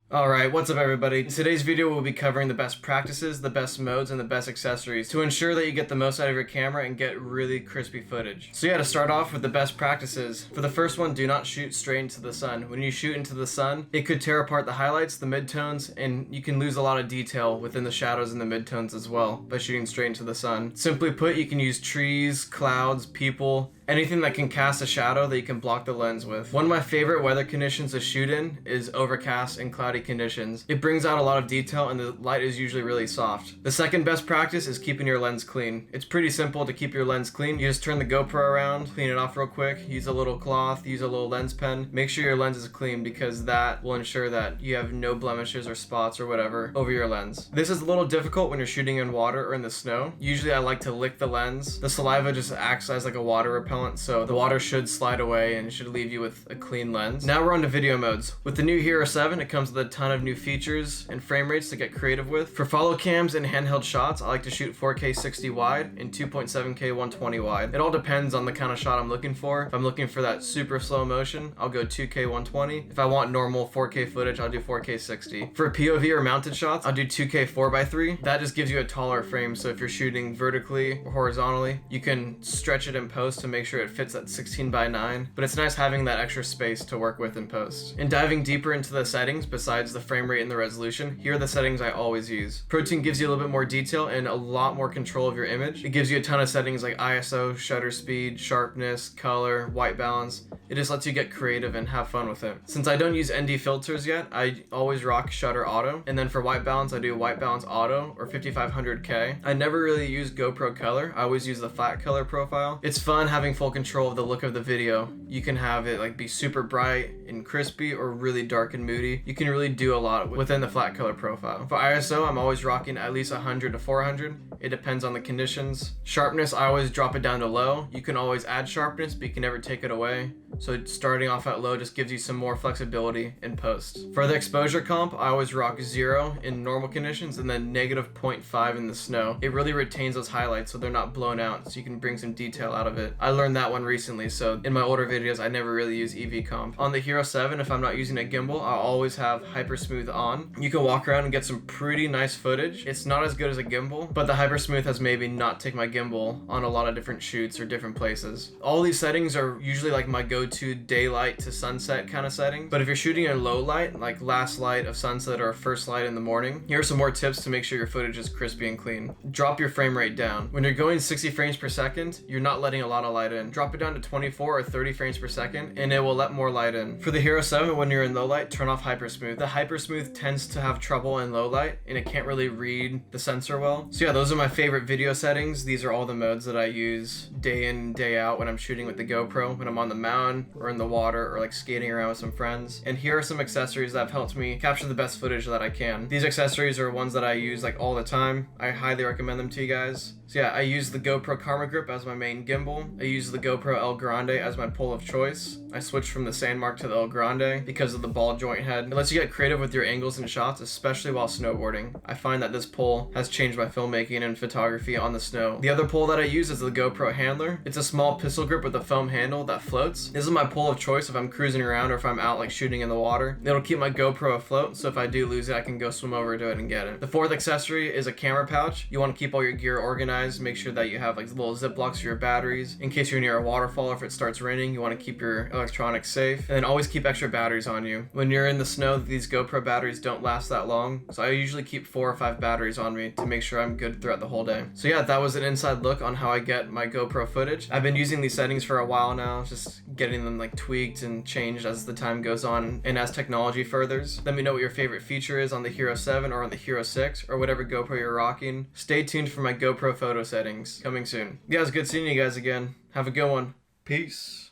Alright, what's up everybody? In today's video we'll be covering the best practices, the best modes, and the best accessories to ensure that you get the most out of your camera and get really crispy footage. So yeah, to start off with the best practices. For the first one, do not shoot straight into the sun. When you shoot into the sun, it could tear apart the highlights, the midtones, and you can lose a lot of detail within the shadows and the midtones as well by shooting straight into the sun. Simply put, you can use trees, clouds, people, anything that can cast a shadow that you can block the lens with. One of my favorite weather conditions to shoot in is overcast and cloudy conditions. It brings out a lot of detail and the light is usually really soft. The second best practice is keeping your lens clean. It's pretty simple to keep your lens clean. You just turn the GoPro around, clean it off real quick, use a little cloth, use a little lens pen. Make sure your lens is clean because that will ensure that you have no blemishes or spots or whatever over your lens. This is a little difficult when you're shooting in water or in the snow. Usually I like to lick the lens. The saliva just acts as like a water repellent, so the water should slide away and should leave you with a clean lens. Now we're on to video modes. With the new Hero 7, it comes with a ton of new features and frame rates to get creative with. For follow cams and handheld shots, I like to shoot 4K 60 wide and 2.7K 120 wide. It all depends on the kind of shot I'm looking for. If I'm looking for that super slow motion, I'll go 2K 120. If I want normal 4K footage, I'll do 4K 60. For POV or mounted shots, I'll do 2K 4x3. That just gives you a taller frame, so if you're shooting vertically or horizontally, you can stretch it in post to make sure it fits at 16:9, but it's nice having that extra space to work with in post. And diving deeper into the settings, besides the frame rate and the resolution, here are the settings I always use. Protein gives you a little bit more detail and a lot more control of your image. It gives you a ton of settings like ISO, shutter speed, sharpness, color, white balance. It just lets you get creative and have fun with it. Since I don't use ND filters yet, I always rock shutter auto, and then for white balance, I do white balance auto or 5500K. I never really use GoPro color. I always use the flat color profile. It's fun having full control of the look of the video. You can have it like be super bright and crispy or really dark and moody. You can really do a lot within the flat color profile. For ISO, I'm always rocking at least 100 to 400. It depends on the conditions. Sharpness, I always drop it down to low. You can always add sharpness, but you can never take it away. So starting off at low just gives you some more flexibility in post. For the exposure comp, I always rock 0 in normal conditions and then negative 0.5 in the snow. It really retains those highlights so they're not blown out, so you can bring some detail out of it. I learned that one recently, so in my older videos I never really use EV comp. On the Hero 7, if I'm not using a gimbal, I'll always have Hyper Smooth on. You can walk around and get some pretty nice footage. It's not as good as a gimbal, but the Hyper Smooth has made me not take my gimbal on a lot of different shoots or different places. All these settings are usually like my go-to daylight to sunset kind of setting, but if you're shooting in low light, like last light of sunset or first light in the morning, here are some more tips to make sure your footage is crispy and clean. Drop your frame rate down. When you're going 60 frames per second, you're not letting a lot of light in. Drop it down to 24 or 30 frames per second and it will let more light in. For the Hero 7, when you're in low light, turn off Hyper Smooth. The Hyper Smooth tends to have trouble in low light and it can't really read the sensor well. So yeah, those are my favorite video settings. These are all the modes that I use day in, day out when I'm shooting with the GoPro, when I'm on the mountain or in the water or like skating around with some friends. And here are some accessories that have helped me capture the best footage that I can. These accessories are ones that I use like all the time. I highly recommend them to you guys. So yeah, I use the GoPro Karma Grip as my main gimbal. I use the GoPro El Grande as my pole of choice. I switched from the Sandmark to the El Grande because of the ball joint head. It lets you get creative with your angles and shots, especially while snowboarding. I find that this pole has changed my filmmaking and photography on the snow. The other pole that I use is the GoPro Handler. It's a small pistol grip with a foam handle that floats. This is my pole of choice if I'm cruising around or if I'm out like shooting in the water. It'll keep my GoPro afloat, so if I do lose it, I can go swim over to it and get it. The fourth accessory is a camera pouch. You want to keep all your gear organized. Make sure that you have like little Ziplocs for your batteries. In case you're near a waterfall or if it starts raining, you want to keep your electronics safe. And then always keep extra batteries on you. When you're in the snow, these GoPro batteries don't last that long, so I usually keep 4 or 5 batteries on me to make sure I'm good throughout the whole day. So yeah, that was an inside look on how I get my GoPro footage. I've been using these settings for a while now, just getting them like tweaked and changed as the time goes on and as technology furthers. Let me know what your favorite feature is on the Hero 7 or on the Hero 6 or whatever GoPro you're rocking. Stay tuned for my GoPro photo settings coming soon. Yeah, it was good seeing you guys again. Have a good one. Peace.